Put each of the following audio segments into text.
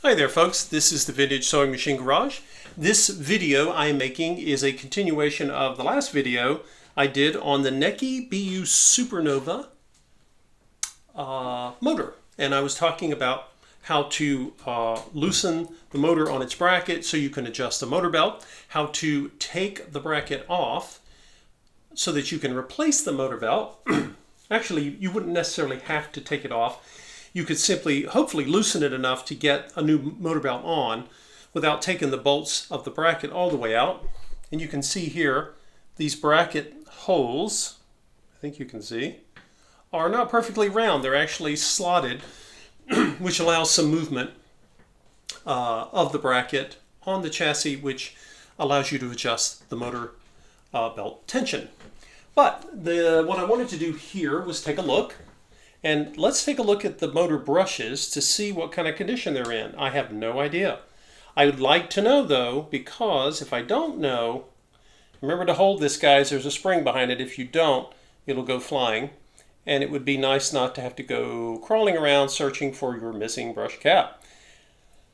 Hi there folks, this is the Vintage Sewing Machine Garage. This video I am making is a continuation of the last video I did on the Necchi Supernova motor. And I was talking about how to loosen the motor on its bracket so you can adjust the motor belt, how to take the bracket off so that you can replace the motor belt. Actually, you wouldn't necessarily have to take it off. You could simply, hopefully, loosen it enough to get a new motor belt on without taking the bolts of the bracket all the way out. And you can see here, these bracket holes, I think you can see, are not perfectly round. They're actually slotted, which allows some movement of the bracket on the chassis, which allows you to adjust the motor belt tension. But what I wanted to do here was take a look. And let's take a look at the motor brushes to see what kind of condition they're in. I have no idea. I would like to know though, because if I don't know, remember to hold this, guys. There's a spring behind it. If you don't, it'll go flying. And it would be nice not to have to go crawling around searching for your missing brush cap.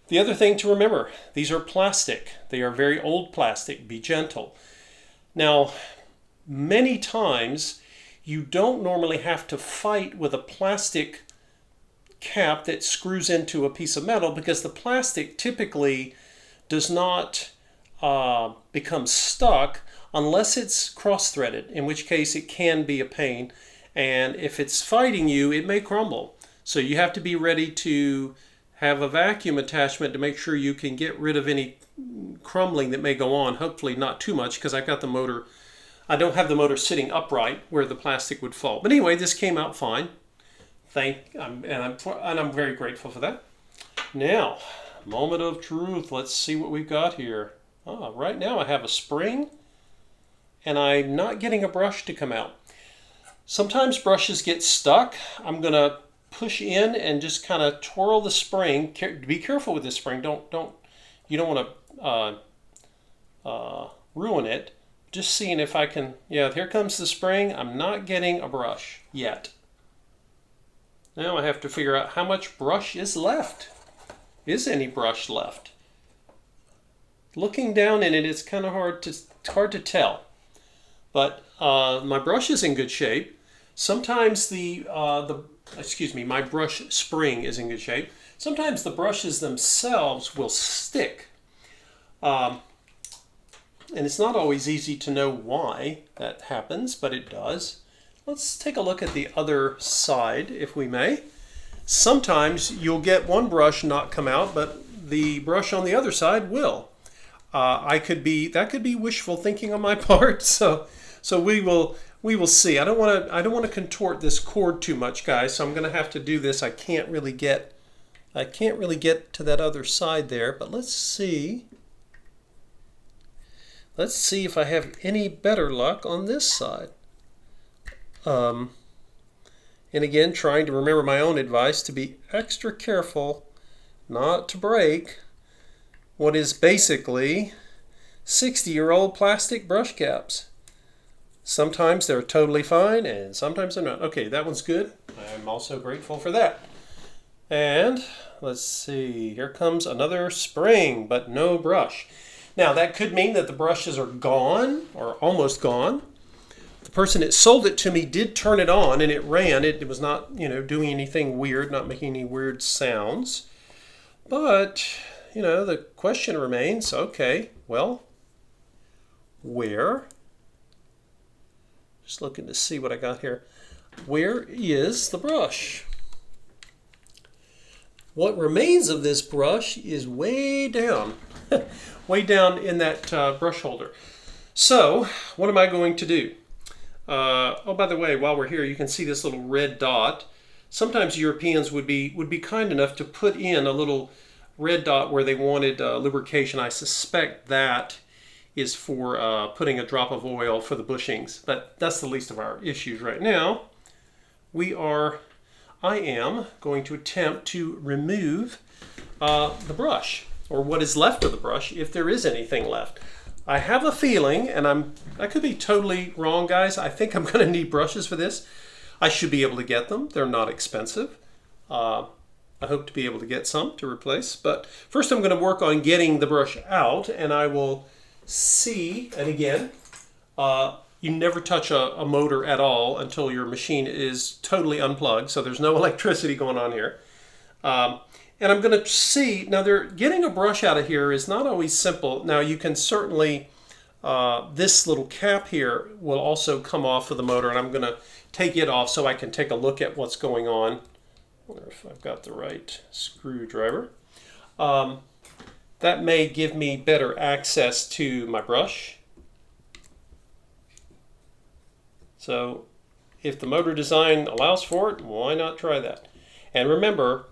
The other thing to remember, these are plastic. They are very old plastic. Be gentle. Now, many times, you don't normally have to fight with a plastic cap that screws into a piece of metal because the plastic typically does not become stuck unless it's cross-threaded, in which case it can be a pain. And if it's fighting you, it may crumble. So you have to be ready to have a vacuum attachment to make sure you can get rid of any crumbling that may go on. Hopefully not too much, because I've got the motor, I don't have the motor sitting upright where the plastic would fall. But anyway, this came out fine. I'm very grateful for that. Now, moment of truth. Let's see what we've got here. Right now I have a spring, and I'm not getting a brush to come out. Sometimes brushes get stuck. I'm going to push in and just kind of twirl the spring. Be careful with this spring. You don't want to ruin it. Just seeing if I can, yeah, here comes the spring. I'm not getting a brush yet. Now I have to figure out how much brush is left. Is any brush left? Looking down in it, it's kind of hard to tell. But my brush is in good shape. Sometimes my brush spring is in good shape. Sometimes the brushes themselves will stick. And it's not always easy to know why that happens, but it does. Let's take a look at the other side, if we may. Sometimes you'll get one brush not come out, but the brush on the other side will. That could be wishful thinking on my part. So we will see. I don't want to contort this cord too much, guys. So I'm going to have to do this. I can't really get to that other side there, but let's see. Let's see if I have any better luck on this side. And again, trying to remember my own advice to be extra careful not to break what is basically 60-year-old plastic brush caps. Sometimes they're totally fine and sometimes they're not. Okay, that one's good. I'm also grateful for that. And let's see, here comes another spring, but no brush. Now, that could mean that the brushes are gone or almost gone. The person that sold it to me did turn it on and it ran. It was not, doing anything weird, not making any weird sounds. But, the question remains, okay, well, where? Just looking to see what I got here. Where is the brush? What remains of this brush is way down. Way down in that brush holder. So, what am I going to do? Oh, by the way, while we're here, you can see this little red dot. Sometimes Europeans would be kind enough to put in a little red dot where they wanted lubrication. I suspect that is for putting a drop of oil for the bushings, but that's the least of our issues right now. I am going to attempt to remove the brush, or what is left of the brush, if there is anything left. I have a feeling, and I could be totally wrong, guys. I think I'm going to need brushes for this. I should be able to get them. They're not expensive. I hope to be able to get some to replace. But first I'm going to work on getting the brush out, and I will see, and again, you never touch a motor at all until your machine is totally unplugged, so there's no electricity going on here. And I'm going to see, now getting a brush out of here is not always simple. Now you can certainly, this little cap here will also come off of the motor, and I'm going to take it off so I can take a look at what's going on. I wonder if I've got the right screwdriver. That may give me better access to my brush. So if the motor design allows for it, why not try that? And remember,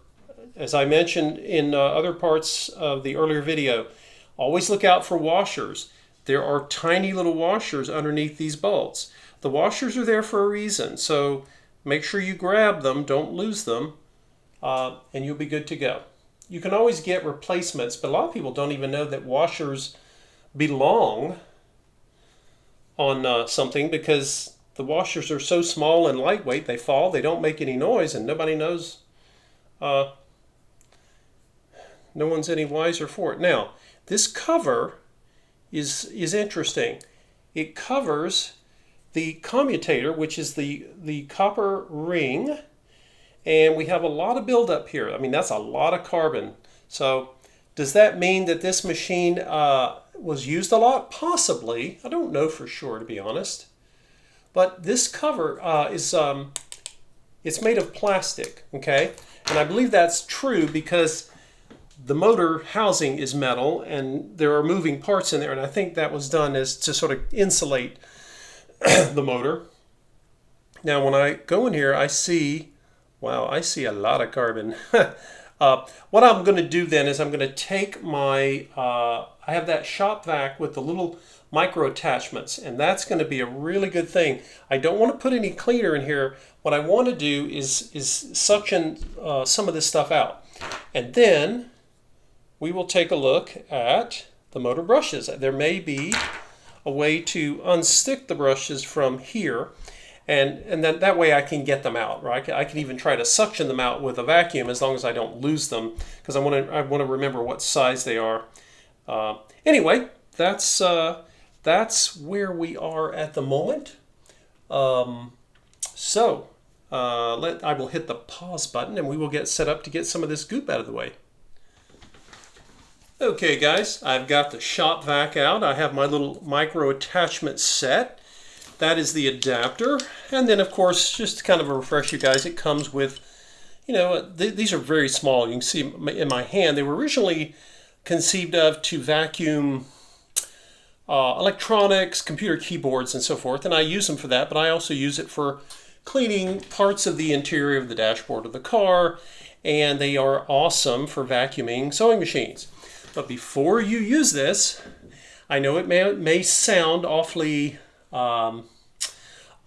as I mentioned in other parts of the earlier video, always look out for washers. There are tiny little washers underneath these bolts. The washers are there for a reason, so make sure you grab them, don't lose them, and you'll be good to go. You can always get replacements, but a lot of people don't even know that washers belong on something, because the washers are so small and lightweight, they fall, they don't make any noise, and nobody knows, no one's any wiser for it. Now, this cover is interesting. It covers the commutator, which is the copper ring, and we have a lot of buildup here. I mean, that's a lot of carbon. So does that mean that this machine was used a lot? Possibly. I don't know for sure, to be honest. But this cover it's made of plastic, okay? And I believe that's true because the motor housing is metal and there are moving parts in there, and I think that was done as to sort of insulate the motor. Now when I go in here, I see, wow, I see a lot of carbon. What I'm going to do then is I'm going to take my, I have that shop vac with the little micro attachments, and that's going to be a really good thing. I don't want to put any cleaner in here. What I want to do is suction some of this stuff out. And then we will take a look at the motor brushes. There may be a way to unstick the brushes from here, and that way I can get them out, right? I can even try to suction them out with a vacuum as long as I don't lose them, because I want to remember what size they are. Anyway, that's where we are at the moment. I will hit the pause button and we will get set up to get some of this goop out of the way. Okay guys, I've got the shop vac out. I have my little micro attachment set. That is the adapter. And then of course, just to kind of refresh you guys, it comes with, you know, these are very small. You can see in my hand, they were originally conceived of to vacuum electronics, computer keyboards, and so forth. And I use them for that, but I also use it for cleaning parts of the interior of the dashboard of the car. And they are awesome for vacuuming sewing machines. But before you use this, I know it may sound awfully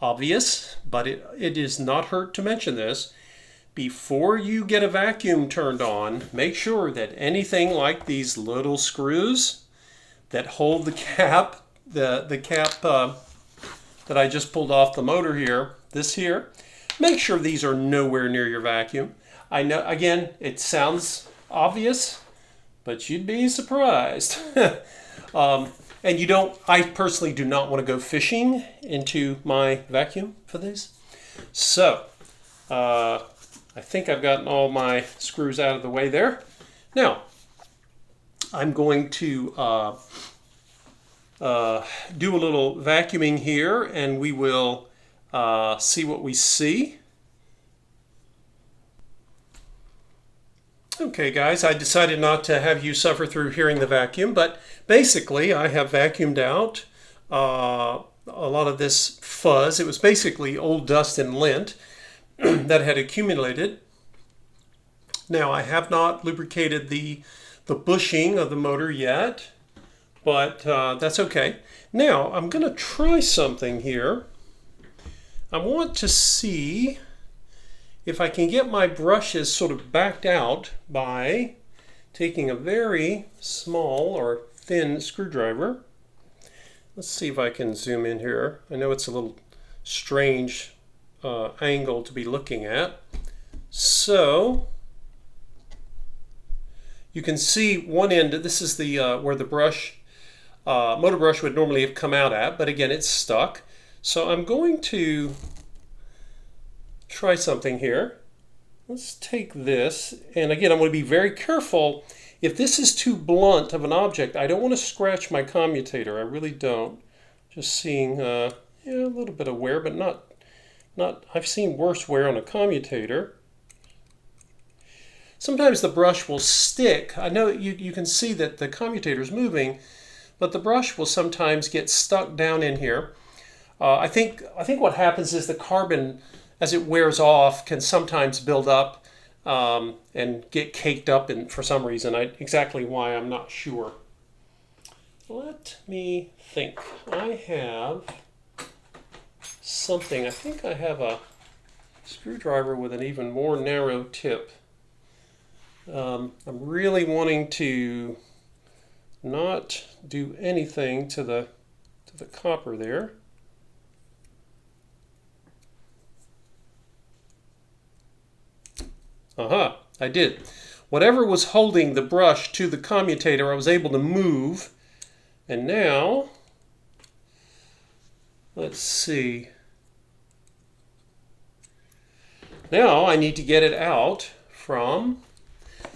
obvious, but it does not hurt to mention this. Before you get a vacuum turned on, make sure that anything like these little screws that hold the cap, the cap that I just pulled off the motor here, this here, make sure these are nowhere near your vacuum. I know, again, it sounds obvious, but you'd be surprised. And you don't, I personally do not want to go fishing into my vacuum for this. So, I think I've gotten all my screws out of the way there. Now, I'm going to do a little vacuuming here, and we will see what we see. Okay guys, I decided not to have you suffer through hearing the vacuum, but basically I have vacuumed out a lot of this fuzz. It was basically old dust and lint that had accumulated. Now I have not lubricated the bushing of the motor yet, but that's okay. Now I'm going to try something here. I want to see if I can get my brushes sort of backed out by taking a very small or thin screwdriver. Let's see if I can zoom in here. I know it's a little strange angle to be looking at. So You can see one end. This is the where the brush, motor brush would normally have come out at, but again, it's stuck. So I'm going to try something here. Let's take this, and again, I'm going to be very careful. If this is too blunt of an object, I don't want to scratch my commutator. I really don't. Just seeing, yeah, a little bit of wear, but not. I've seen worse wear on a commutator. Sometimes the brush will stick. I know you can see that the commutator is moving, but the brush will sometimes get stuck down in here. I think what happens is the carbon, as it wears off, can sometimes build up and get caked up for some reason. Exactly why, I'm not sure. Let me think. I have something. I think I have a screwdriver with an even more narrow tip. I'm really wanting to not do anything to the copper there. Aha, I did. Whatever was holding the brush to the commutator, I was able to move. And now, let's see. Now I need to get it out from,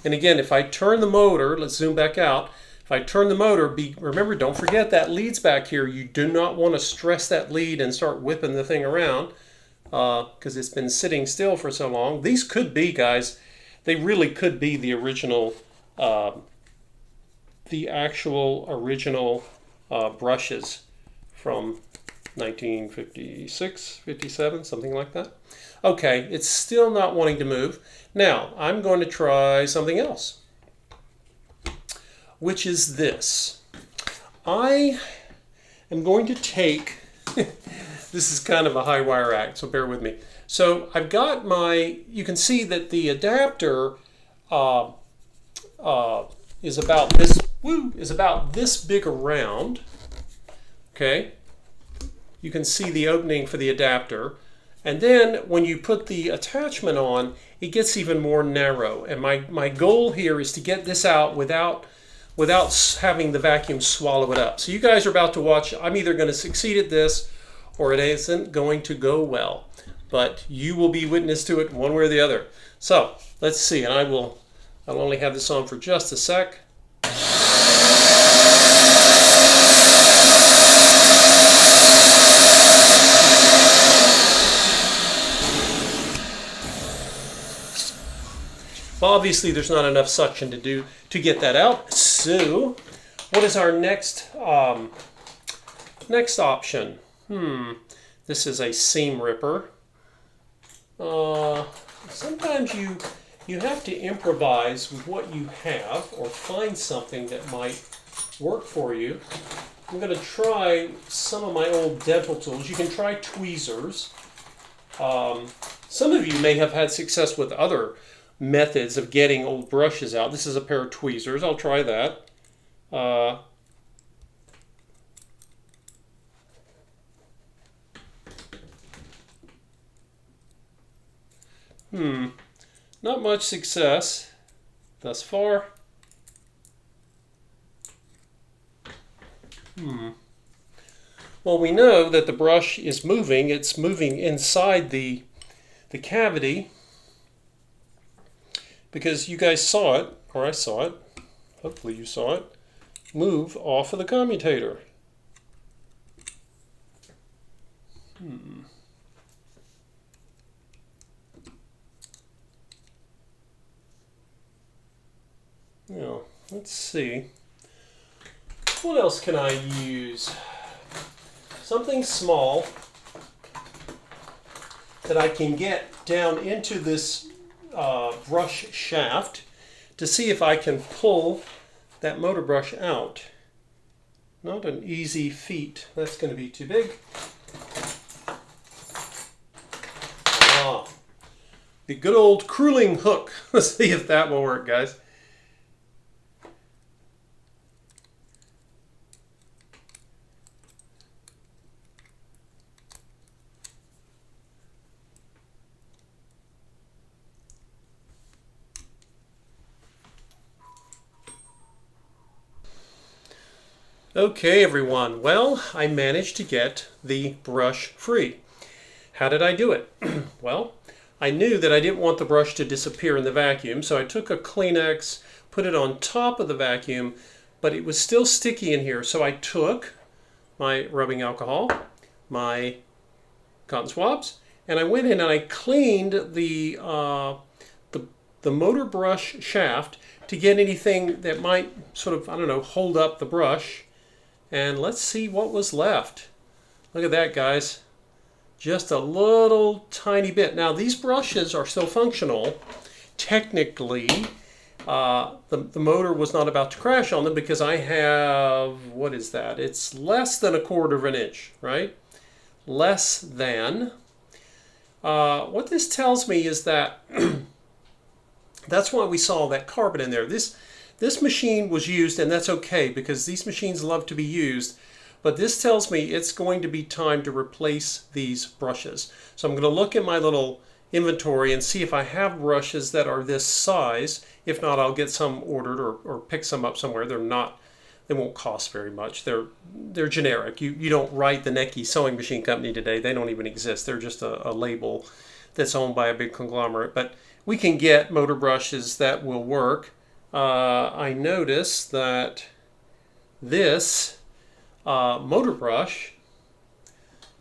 and again, if I turn the motor, let's zoom back out. If I turn the motor, remember, don't forget that lead's back here. You do not want to stress that lead and start whipping the thing around because it's been sitting still for so long. These could be, guys, they really could be the original, the actual original brushes from 1956, 57, something like that. Okay, it's still not wanting to move. Now, I'm going to try something else, which is this. I am going to take, this is kind of a high wire act, so bear with me. So I've got you can see that the adapter is about this big around. Okay, you can see the opening for the adapter. And then when you put the attachment on, it gets even more narrow. And my goal here is to get this out without having the vacuum swallow it up. So you guys are about to watch. I'm either going to succeed at this or it isn't going to go well. But you will be witness to it one way or the other. So let's see. And I'll only have this on for just a sec. Well, obviously there's not enough suction to get that out. So, what is our next option? This is a seam ripper. Sometimes you have to improvise with what you have or find something that might work for you. I'm going to try some of my old dental tools. You can try tweezers. Some of you may have had success with other methods of getting old brushes out. This is a pair of tweezers. I'll try that. Not much success thus far. Well, we know that the brush is moving. It's moving inside the cavity because you guys saw it, or I saw it, hopefully you saw it, move off of the commutator. Now, let's see. What else can I use? Something small that I can get down into this brush shaft to see if I can pull that motor brush out. Not an easy feat. That's going to be too big. The good old crueling hook. Let's see if that will work, guys. Okay, everyone. Well, I managed to get the brush free. How did I do it? Well, I knew that I didn't want the brush to disappear in the vacuum, so I took a Kleenex, put it on top of the vacuum, but it was still sticky in here. So I took my rubbing alcohol, my cotton swabs, and I went in and I cleaned the motor brush shaft to get anything that might sort of, I don't know, hold up the brush. And let's see what was left. Look at that, guys. Just a little tiny bit. Now, these brushes are still functional. Technically, the motor was not about to crash on them because I have, what is that? It's less than 1/4 of an inch, right? Less than. What this tells me is that that's why we saw that carbon in there. This machine was used, and that's okay because these machines love to be used, but this tells me it's going to be time to replace these brushes. So I'm going to look at my little inventory and see if I have brushes that are this size. If not, I'll get some ordered or pick some up somewhere. They won't cost very much. They're generic. You don't write the Necchi sewing machine company today. They don't even exist. They're just a label that's owned by a big conglomerate. But we can get motor brushes that will work. I noticed that this motor brush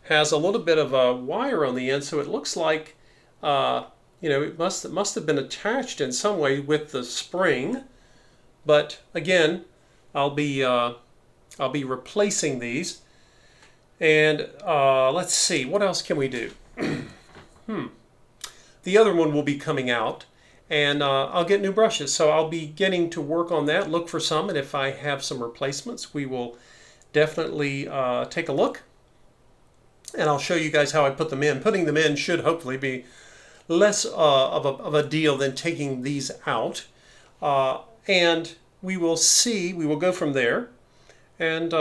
has a little bit of a wire on the end, so it looks like it must have been attached in some way with the spring. But again, I'll be replacing these. And let's see, what else can we do? The other one will be coming out, and I'll get new brushes. So I'll be getting to work on that, look for some, and if I have some replacements, we will definitely take a look. And I'll show you guys how I put them in. Putting them in should hopefully be less of a deal than taking these out. And we will see, we will go from there. And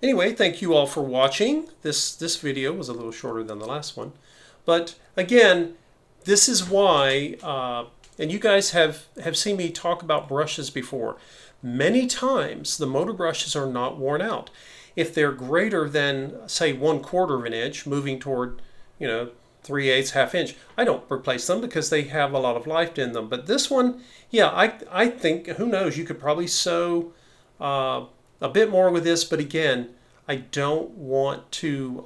anyway, thank you all for watching. This video was a little shorter than the last one. But again, this is why, and you guys have seen me talk about brushes before. Many times the motor brushes are not worn out. If they're greater than, say, 1/4 of an inch, moving toward, 3/8, ½ inch, I don't replace them because they have a lot of life in them. But this one, yeah, I think, who knows, you could probably sew a bit more with this, but again, I don't want to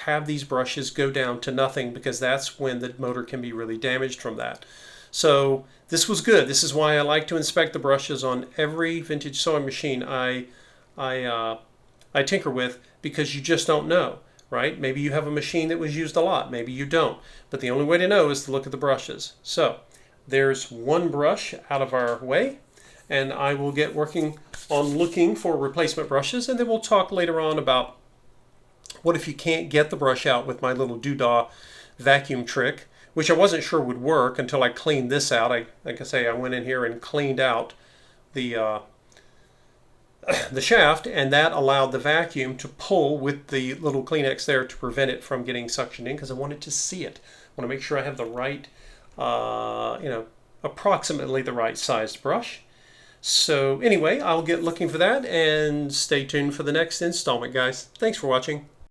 have these brushes go down to nothing because that's when the motor can be really damaged from that. So this was good. This is why I like to inspect the brushes on every vintage sewing machine I tinker with, because you just don't know, right? Maybe you have a machine that was used a lot. Maybe you don't. But the only way to know is to look at the brushes. So there's one brush out of our way, and I will get working on looking for replacement brushes, and then we'll talk later on about what if you can't get the brush out with my little doodah vacuum trick, which I wasn't sure would work until I cleaned this out. Like I say, I went in here and cleaned out the shaft, and that allowed the vacuum to pull with the little Kleenex there to prevent it from getting suctioned in, because I wanted to see it. I want to make sure I have the right, approximately the right sized brush. So anyway, I'll get looking for that, and stay tuned for the next installment, guys. Thanks for watching.